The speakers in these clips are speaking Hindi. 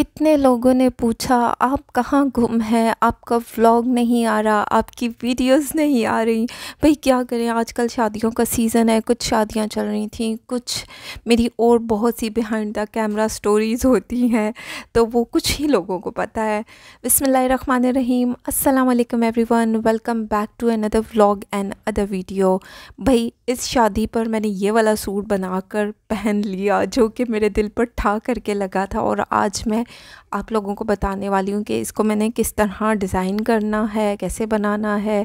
कितने लोगों ने पूछा आप कहाँ गुम हैं, आपका व्लॉग नहीं आ रहा, आपकी वीडियोस नहीं आ रही। भाई क्या करें, आजकल शादियों का सीज़न है। कुछ शादियां चल रही थी, कुछ मेरी और बहुत see behind the camera stories होती हैं, तो वो कुछ ही लोगों को पता है। बिस्मिल्लाहिर्रहमानिर्रहीम, अस्सलाम वालेकुम everyone, welcome back to another vlog and other video. भाई इस शादी पर मैंने ये वाला सूट बनाकर पहन लिया जो कि मेरे दिल पर ठा करके लगा था, और आज मैं आप लोगों को बताने वाली हूँ कि इसको मैंने किस तरह डिज़ाइन करना है, कैसे बनाना है।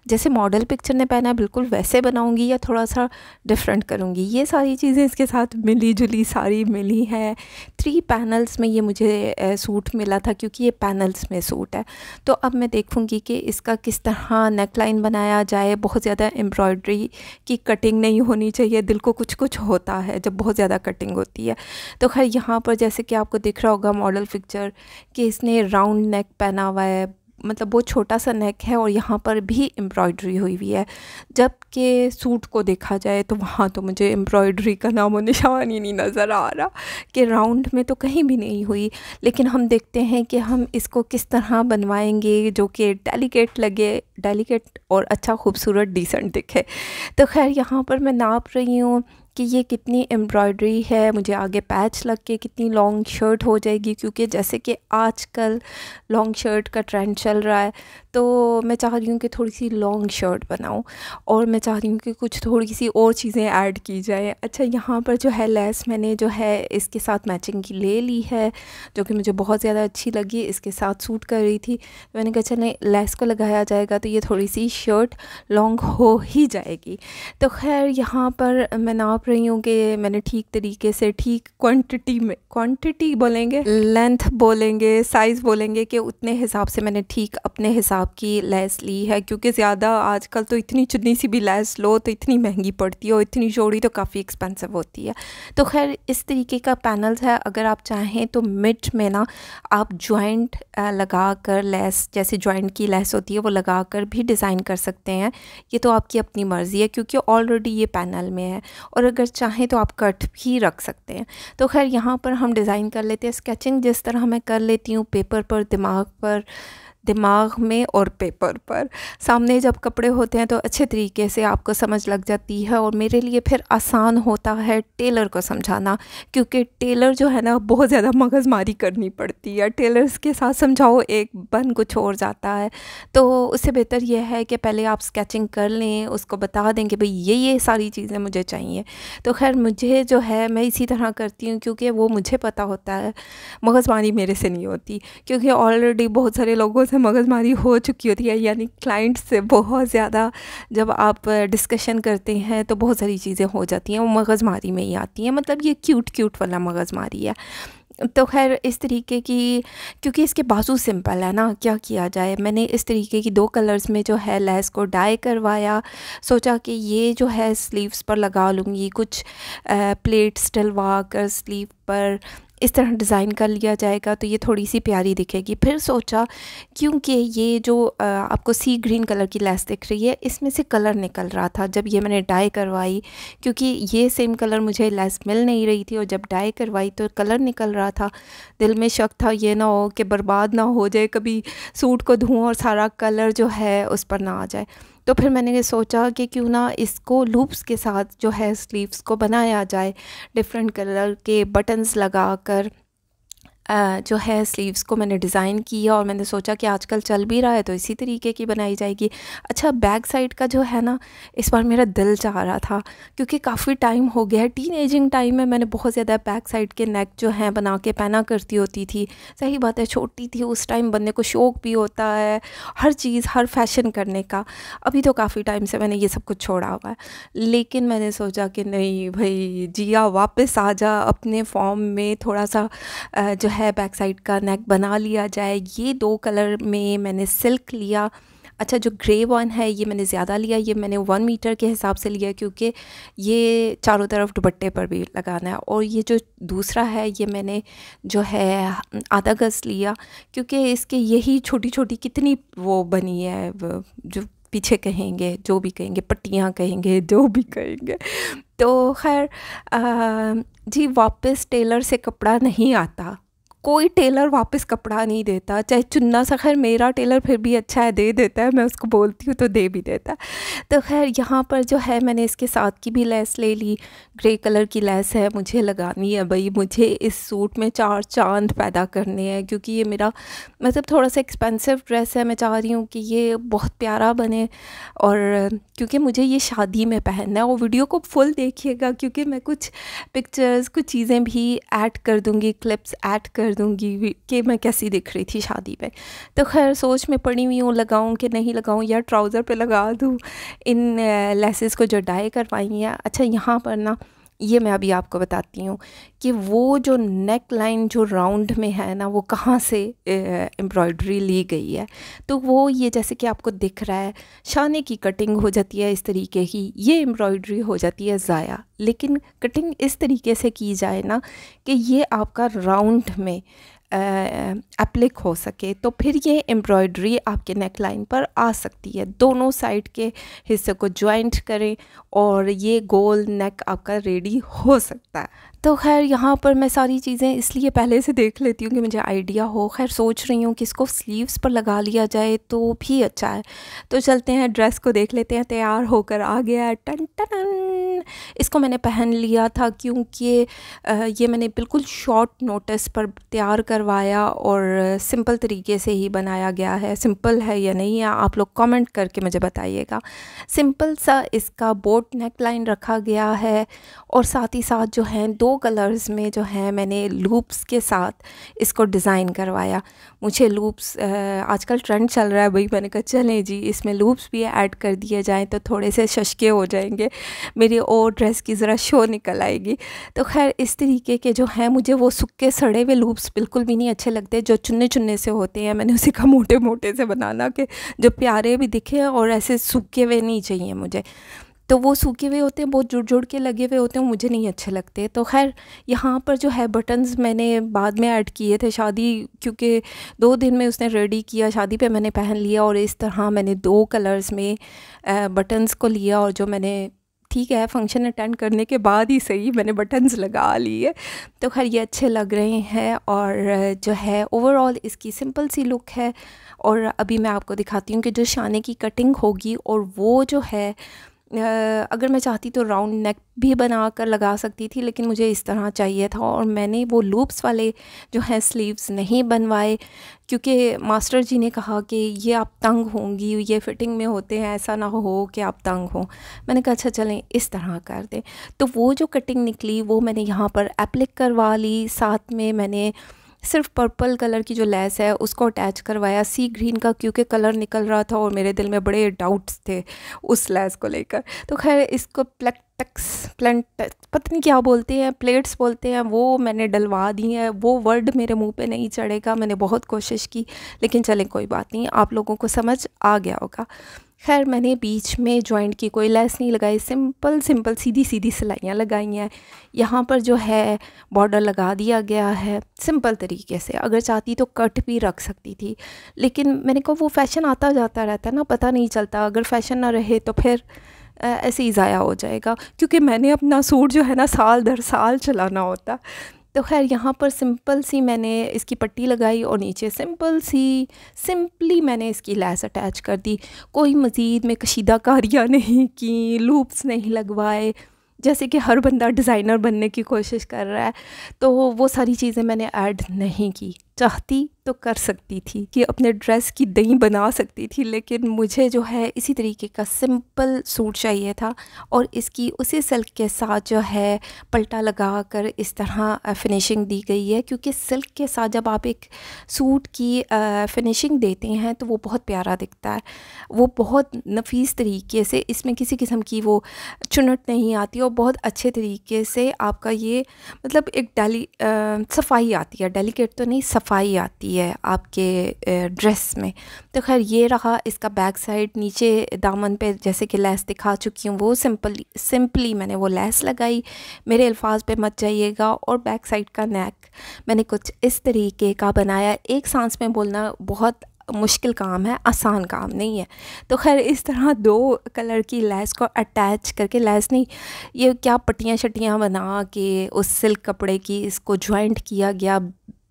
जैसे मॉडल पिक्चर ने पहना है बिल्कुल वैसे बनाऊंगी या थोड़ा सा डिफरेंट करूँगी, ये सारी चीज़ें इसके साथ मिली जुली सारी मिली हैं। 3 पैनल्स में ये मुझे सूट मिला था, क्योंकि ये पैनल्स में सूट है। तो अब मैं देखूँगी कि इसका किस तरह नेक लाइन बनाया जाए। बहुत ज़्यादा एम्ब्रॉयडरी की कटिंग नहीं होनी चाहिए, दिल को कुछ कुछ होता है जब बहुत ज़्यादा कटिंग होती है। तो खैर यहाँ पर जैसे कि आपको दिख रहा होगा मॉडल पिक्चर कि इसने राउंड नेक पहना हुआ है, मतलब बहुत छोटा सा नेक है और यहाँ पर भी एम्ब्रॉयडरी हुई हुई है। जबकि सूट को देखा जाए तो वहाँ तो मुझे एम्ब्रॉयडरी का नामो निशान ही नहीं नज़र आ रहा, कि राउंड में तो कहीं भी नहीं हुई। लेकिन हम देखते हैं कि हम इसको किस तरह बनवाएंगे जो कि डेलिकेट लगे, डेलिकेट और अच्छा खूबसूरत डिसेंट दिखे। तो खैर यहाँ पर मैं नाप रही हूँ कि ये कितनी एम्ब्रॉयडरी है, मुझे आगे पैच लग के कितनी लॉन्ग शर्ट हो जाएगी, क्योंकि जैसे कि आजकल लॉन्ग शर्ट का ट्रेंड चल रहा है। तो मैं चाह रही हूँ कि थोड़ी सी लॉन्ग शर्ट बनाऊँ, और मैं चाह रही हूँ कि कुछ थोड़ी सी और चीज़ें ऐड की जाए। अच्छा यहाँ पर जो है लेस मैंने जो है इसके साथ मैचिंग की ले ली है, जो कि मुझे बहुत ज़्यादा अच्छी लगी, इसके साथ सूट कर रही थी। तो मैंने कहा चले लेस को लगाया जाएगा तो ये थोड़ी सी शर्ट लॉन्ग हो ही जाएगी। तो खैर यहाँ पर मैं नाप रही हूँ कि मैंने ठीक तरीके से, ठीक क्वांटिटी में, क्वांटिटी बोलेंगे, लेंथ बोलेंगे, साइज़ बोलेंगे, कि उतने हिसाब से मैंने ठीक अपने हिसाब की लेस ली है। क्योंकि ज़्यादा आजकल तो इतनी चुन्नी सी भी लेस लो तो इतनी महंगी पड़ती है, और इतनी चौड़ी तो काफ़ी एक्सपेंसिव होती है। तो खैर इस तरीके का पैनल्स है। अगर आप चाहें तो मिड में ना आप जॉइंट लगा कर, लेस जैसे जॉइंट की लेस होती है वो लगा कर भी डिज़ाइन कर सकते हैं। ये तो आपकी अपनी मर्ज़ी है, क्योंकि ऑलरेडी ये पैनल में है। और अगर चाहें तो आप कट भी रख सकते हैं। तो खैर यहाँ पर हम डिज़ाइन कर लेते हैं। स्केचिंग जिस तरह मैं कर लेती हूँ पेपर पर, दिमाग में और पेपर पर, सामने जब कपड़े होते हैं तो अच्छे तरीके से आपको समझ लग जाती है, और मेरे लिए फिर आसान होता है टेलर को समझाना, क्योंकि टेलर जो है ना बहुत ज़्यादा मगजमारी करनी पड़ती है। टेलर्स के साथ समझाओ एक बन कुछ और जाता है। तो उससे बेहतर यह है कि पहले आप स्केचिंग कर लें, उसको बता दें कि भाई ये सारी चीज़ें मुझे चाहिए। तो खैर मुझे जो है मैं इसी तरह करती हूँ, क्योंकि वो मुझे पता होता है, मगजमारी मेरे से नहीं होती। क्योंकि ऑलरेडी बहुत सारे लोगों से मगजमारी हो चुकी होती है, यानी क्लाइंट से बहुत ज़्यादा जब आप डिस्कशन करते हैं तो बहुत सारी चीज़ें हो जाती हैं, वो मगजमारी में ही आती हैं। मतलब ये क्यूट वाला मगजमारी है। तो खैर इस तरीके की, क्योंकि इसके बाजू सिंपल है ना, क्या किया जाए, मैंने इस तरीके की 2 कलर्स में जो है लेस को डाई करवाया। सोचा कि ये जो है स्लीव्स पर लगा लूँगी, कुछ प्लेट्स डलवा कर स्लीव पर इस तरह डिज़ाइन कर लिया जाएगा तो ये थोड़ी सी प्यारी दिखेगी। फिर सोचा क्योंकि ये जो आपको सी ग्रीन कलर की लेस दिख रही है, इसमें से कलर निकल रहा था जब ये मैंने डाई करवाई, क्योंकि ये सेम कलर मुझे लेस मिल नहीं रही थी, और जब डाई करवाई तो कलर निकल रहा था। दिल में शक था ये ना हो कि बर्बाद ना हो जाए, कभी सूट को धुओं और सारा कलर जो है उस पर ना आ जाए। तो फिर मैंने ये सोचा कि क्यों ना इसको लूप्स के साथ जो है स्लीव्स को बनाया जाए, डिफरेंट कलर के बटन्स लगा कर जो है स्लीव्स को मैंने डिज़ाइन किया। और मैंने सोचा कि आजकल चल भी रहा है तो इसी तरीके की बनाई जाएगी। अच्छा बैक साइड का जो है ना, इस बार मेरा दिल चाह रहा था, क्योंकि काफ़ी टाइम हो गया है, टीनेजिंग टाइम में मैंने बहुत ज़्यादा बैक साइड के नेक जो है बना के पहना करती होती थी। सही बात है, छोटी थी उस टाइम, बनने को शौक़ भी होता है हर चीज़, हर फैशन करने का। अभी तो काफ़ी टाइम से मैंने ये सब कुछ छोड़ा हुआ है, लेकिन मैंने सोचा कि नहीं भाई जिया वापस आ जा अपने फॉर्म में, थोड़ा सा जो है बैक साइड का नेक बना लिया जाए। ये 2 कलर में मैंने सिल्क लिया। अच्छा जो ग्रे वन है ये मैंने ज़्यादा लिया, ये मैंने 1 मीटर के हिसाब से लिया, क्योंकि ये चारों तरफ दुपट्टे पर भी लगाना है। और ये जो दूसरा है ये मैंने जो है आधा गज़ लिया, क्योंकि इसके यही छोटी छोटी कितनी वो बनी है, जो पीछे कहेंगे, जो भी कहेंगे, पट्टियाँ कहेंगे, जो भी कहेंगे। तो खैर जी वापस टेलर से कपड़ा नहीं आता, कोई टेलर वापस कपड़ा नहीं देता, चाहे चुन्ना सा, खैर मेरा टेलर फिर भी अच्छा है, दे देता है, मैं उसको बोलती हूँ तो दे भी देता है। तो खैर यहाँ पर जो है मैंने इसके साथ की भी लेस ले ली, ग्रे कलर की लेस है, मुझे लगानी है भाई, मुझे इस सूट में 4 चांद पैदा करने हैं, क्योंकि ये मेरा मतलब थोड़ा सा एक्सपेंसिव ड्रेस है। मैं चाह रही हूँ कि ये बहुत प्यारा बने, और क्योंकि मुझे ये शादी में पहनना है। और वीडियो को फुल देखिएगा, क्योंकि मैं कुछ पिक्चर्स, कुछ चीज़ें भी ऐड कर दूँगी, क्लिप्स ऐड कर दूँगी कि मैं कैसी दिख रही थी शादी में। तो खैर सोच में पड़ी हुई हूँ, लगाऊँ कि नहीं लगाऊँ, या ट्राउज़र पे लगा दूँ इन लेसेस को जो डाई करवाई हैं। अच्छा, यहाँ पर ना ये मैं अभी आपको बताती हूँ कि वो जो नेक लाइन जो राउंड में है ना, वो कहाँ से एम्ब्रॉयडरी ली गई है। तो वो ये जैसे कि आपको दिख रहा है, शाने की कटिंग हो जाती है इस तरीके की, ये एम्ब्रॉयडरी हो जाती है ज़ाया। लेकिन कटिंग इस तरीके से की जाए ना कि ये आपका राउंड में एप्लिक हो सके, तो फिर ये एम्ब्रॉयडरी आपके नेक लाइन पर आ सकती है। दोनों साइड के हिस्से को जॉइंट करें और ये गोल नेक आपका रेडी हो सकता है। तो खैर यहाँ पर मैं सारी चीज़ें इसलिए पहले से देख लेती हूँ कि मुझे आइडिया हो। खैर सोच रही हूँ कि इसको स्लीव्स पर लगा लिया जाए तो भी अच्छा है। तो चलते हैं, ड्रेस को देख लेते हैं। तैयार होकर आ गया है, टन टन। इसको मैंने पहन लिया था क्योंकि ये मैंने बिल्कुल शॉर्ट नोटिस पर तैयार करवाया और सिंपल तरीके से ही बनाया गया है। सिंपल है या नहीं है आप लोग कमेंट करके मुझे बताइएगा। सिंपल सा इसका बोट नेक लाइन रखा गया है, और साथ ही साथ जो है 2 कलर्स में जो है मैंने लूप्स के साथ इसको डिज़ाइन करवाया। मुझे लूप्स आजकल ट्रेंड चल रहा है भाई, मैंने कहा चलें जी इसमें लूप्स भी ऐड कर दिए जाएं तो थोड़े से शशके हो जाएंगे, मेरी और ड्रेस की ज़रा शो निकल आएगी। तो खैर इस तरीके के जो हैं, मुझे वो सूखे सड़े हुए लूप्स बिल्कुल भी नहीं अच्छे लगते, जो चुन्ने चुन्ने से होते हैं। मैंने उसी का मोटे मोटे से बनाना कि जो प्यारे भी दिखे, और ऐसे सूखे हुए नहीं चाहिए मुझे। तो वो सूखे हुए होते हैं, बहुत जुड़ जुड़ के लगे हुए होते हैं, मुझे नहीं अच्छे लगते। तो खैर यहाँ पर जो है बटन्स मैंने बाद में ऐड किए थे, शादी क्योंकि 2 दिन में उसने रेडी किया, शादी पे मैंने पहन लिया। और इस तरह मैंने 2 कलर्स में बटन्स को लिया, और जो मैंने ठीक है फंक्शन अटेंड करने के बाद ही सही मैंने बटन्स लगा लिए। तो खैर ये अच्छे लग रहे हैं, और जो है ओवरऑल इसकी सिंपल सी लुक है। और अभी मैं आपको दिखाती हूँ कि जो शाने की कटिंग होगी, और वो जो है अगर मैं चाहती तो राउंड नेक भी बना कर लगा सकती थी, लेकिन मुझे इस तरह चाहिए था। और मैंने वो लूप्स वाले जो है स्लीव्स नहीं बनवाए, क्योंकि मास्टर जी ने कहा कि ये आप तंग होंगी, ये फिटिंग में होते हैं, ऐसा ना हो कि आप तंग हो। मैंने कहा अच्छा चलें इस तरह कर दें। तो वो जो कटिंग निकली वो मैंने यहाँ पर एप्लिक करवा ली। साथ में मैंने सिर्फ पर्पल कलर की जो लेस है उसको अटैच करवाया सी ग्रीन का, क्योंकि कलर निकल रहा था और मेरे दिल में बड़े डाउट्स थे उस लेस को लेकर। तो खैर इसको पता नहीं क्या बोलते हैं, प्लेट्स बोलते हैं, वो मैंने डलवा दी हैं। वो वर्ड मेरे मुंह पे नहीं चढ़ेगा, मैंने बहुत कोशिश की, लेकिन चलें कोई बात नहीं, आप लोगों को समझ आ गया होगा। खैर मैंने बीच में जॉइंट की कोई लेस नहीं लगाई, सिंपल सिंपल सीधी सीधी सिलाइयाँ लगाई हैं। यहाँ पर जो है बॉर्डर लगा दिया गया है सिंपल तरीके से। अगर चाहती तो कट भी रख सकती थी, लेकिन मैंने कहा वो फ़ैशन आता जाता रहता है ना, पता नहीं चलता। अगर फ़ैशन ना रहे तो फिर ऐसे ही ज़ाया हो जाएगा, क्योंकि मैंने अपना सूट जो है ना साल दर साल चलाना होता। तो खैर यहाँ पर सिंपल सी मैंने इसकी पट्टी लगाई, और नीचे सिंपली मैंने इसकी लेस अटैच कर दी। कोई मज़ीद में कशीदाकारियाँ नहीं की, लूप्स नहीं लगवाए, जैसे कि हर बंदा डिज़ाइनर बनने की कोशिश कर रहा है। तो वो सारी चीज़ें मैंने ऐड नहीं की। चाहती तो कर सकती थी कि अपने ड्रेस की दही बना सकती थी, लेकिन मुझे जो है इसी तरीके का सिंपल सूट चाहिए था। और इसकी उसी सिल्क के साथ जो है पल्टा लगा कर इस तरह फिनिशिंग दी गई है, क्योंकि सिल्क के साथ जब आप एक सूट की फिनिशिंग देते हैं तो वो बहुत प्यारा दिखता है, वो बहुत नफीस तरीके से, इसमें किसी किस्म की वो चुनट नहीं आती, और बहुत अच्छे तरीके से आपका ये मतलब एक सफाई आती है, डेलिकेट तो नहीं, सफाई आती है आपके ड्रेस में। तो खैर ये रहा इसका बैक साइड। नीचे दामन पे जैसे कि लेस दिखा चुकी हूँ, वो सिंपली मैंने वो लेस लगाई, मेरे अल्फाज पे मत जाइएगा। और बैक साइड का नेक मैंने कुछ इस तरीके का बनाया। एक सांस में बोलना बहुत मुश्किल काम है, आसान काम नहीं है। तो खैर इस तरह 2 कलर की लेस को अटैच करके, लेस नहीं ये क्या पट्टियाँ शट्टियाँ बना के उस सिल्क कपड़े की इसको ज्वाइंट किया गया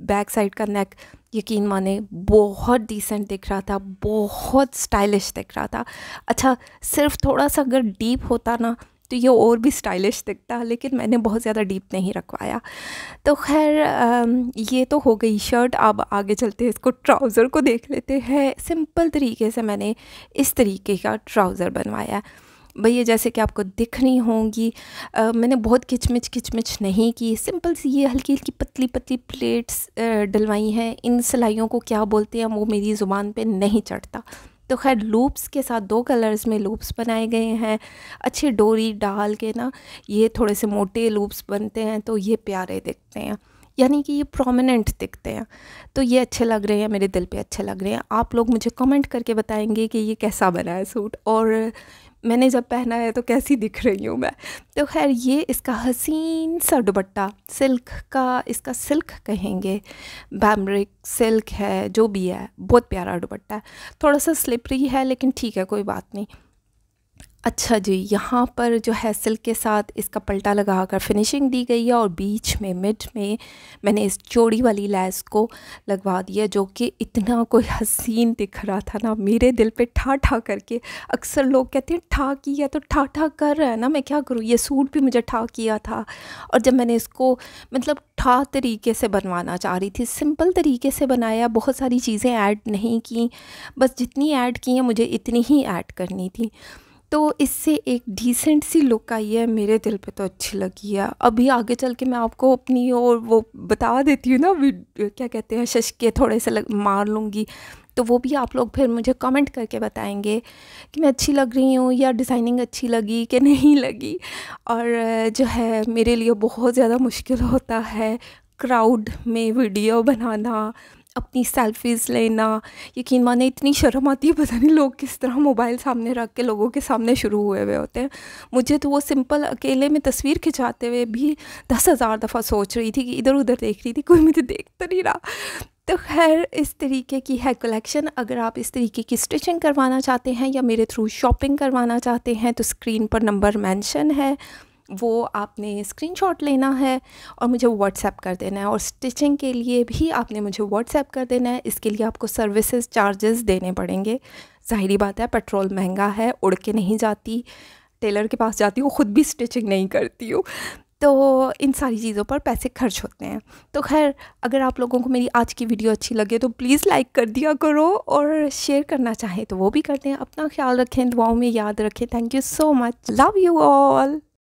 बैक साइड का नेक यकीन माने बहुत डिसेंट दिख रहा था, बहुत स्टाइलिश दिख रहा था। अच्छा, सिर्फ थोड़ा सा अगर डीप होता ना तो ये और भी स्टाइलिश दिखता, लेकिन मैंने बहुत ज़्यादा डीप नहीं रखवाया। तो खैर ये तो हो गई शर्ट। अब आगे चलते हैं, इसको ट्राउज़र को देख लेते हैं। सिंपल तरीके से मैंने इस तरीके का ट्राउज़र बनवाया है भैया, जैसे कि आपको दिख रही होंगी। मैंने बहुत किचमिच नहीं की, सिंपल सी ये हल्की हल्की पतली पतली प्लेट्स डलवाई हैं। इन सिलाइयों को क्या बोलते हैं वो मेरी ज़ुबान पे नहीं चढ़ता। तो खैर लूप्स के साथ 2 कलर्स में लूप्स बनाए गए हैं। अच्छी डोरी डाल के ना ये थोड़े से मोटे लूप्स बनते हैं तो ये प्यारे दिखते हैं, यानी कि ये प्रोमिनेंट दिखते हैं। तो ये अच्छे लग रहे हैं, मेरे दिल पे अच्छे लग रहे हैं। आप लोग मुझे कमेंट करके बताएंगे कि ये कैसा बना है सूट, और मैंने जब पहना है तो कैसी दिख रही हूँ मैं। तो खैर ये इसका हसीन सा दुपट्टा सिल्क का, इसका सिल्क कहेंगे, बैम्ब्रिक सिल्क है, जो भी है, बहुत प्यारा दुपट्टा है। थोड़ा सा स्लिपरी है लेकिन ठीक है, कोई बात नहीं। अच्छा जी, यहाँ पर जो है सिल्क के साथ इसका पल्टा लगाकर फिनिशिंग दी गई है, और बीच में मिड में मैंने इस चौड़ी वाली लैस को लगवा दिया, जो कि इतना कोई हसीन दिख रहा था ना, मेरे दिल पे ठा ठा करके। अक्सर लोग कहते हैं ठा किया, तो ठा ठा कर रहा है ना, मैं क्या करूँ। ये सूट भी मुझे ठा किया था, और जब मैंने इसको मतलब ठा तरीके से बनवाना चाह रही थी, सिंपल तरीके से बनाया, बहुत सारी चीज़ें ऐड नहीं की, बस जितनी ऐड की हैं मुझे इतनी ही ऐड करनी थी। तो इससे एक डिसेंट सी लुक आई है, मेरे दिल पे तो अच्छी लगी है। अभी आगे चल के मैं आपको अपनी और वो बता देती हूँ ना, क्या कहते हैं, शशके थोड़े से मार लूँगी, तो वो भी आप लोग फिर मुझे कमेंट करके बताएंगे कि मैं अच्छी लग रही हूँ या डिज़ाइनिंग अच्छी लगी कि नहीं लगी। और जो है मेरे लिए बहुत ज़्यादा मुश्किल होता है क्राउड में वीडियो बनाना, अपनी सेल्फीज़ लेना। यकीन माने इतनी शर्म आती है, पता नहीं लोग किस तरह मोबाइल सामने रख के लोगों के सामने शुरू हुए हुए होते हैं। मुझे तो वो सिंपल अकेले में तस्वीर खिंचाते हुए भी 10,000 दफ़ा सोच रही थी कि इधर उधर देख रही थी, कोई मुझे देख तो नहीं रहा। तो खैर इस तरीके की है कलेक्शन। अगर आप इस तरीके की स्टिचिंग करवाना चाहते हैं या मेरे थ्रू शॉपिंग करवाना चाहते हैं तो स्क्रीन पर नंबर मेंशन है, वो आपने स्क्रीनशॉट लेना है और मुझे व्हाट्सएप कर देना है। और स्टिचिंग के लिए भी आपने मुझे व्हाट्सएप कर देना है। इसके लिए आपको सर्विसेज चार्जेस देने पड़ेंगे। ज़ाहिरी बात है, पेट्रोल महंगा है, उड़ के नहीं जाती, टेलर के पास जाती हूँ, ख़ुद भी स्टिचिंग नहीं करती हूँ, तो इन सारी चीज़ों पर पैसे खर्च होते हैं। तो खैर अगर आप लोगों को मेरी आज की वीडियो अच्छी लगे तो प्लीज़ लाइक कर दिया करो, और शेयर करना चाहें तो वो भी कर दें। अपना ख्याल रखें, दुआओं में याद रखें। Thank you so much, love you all.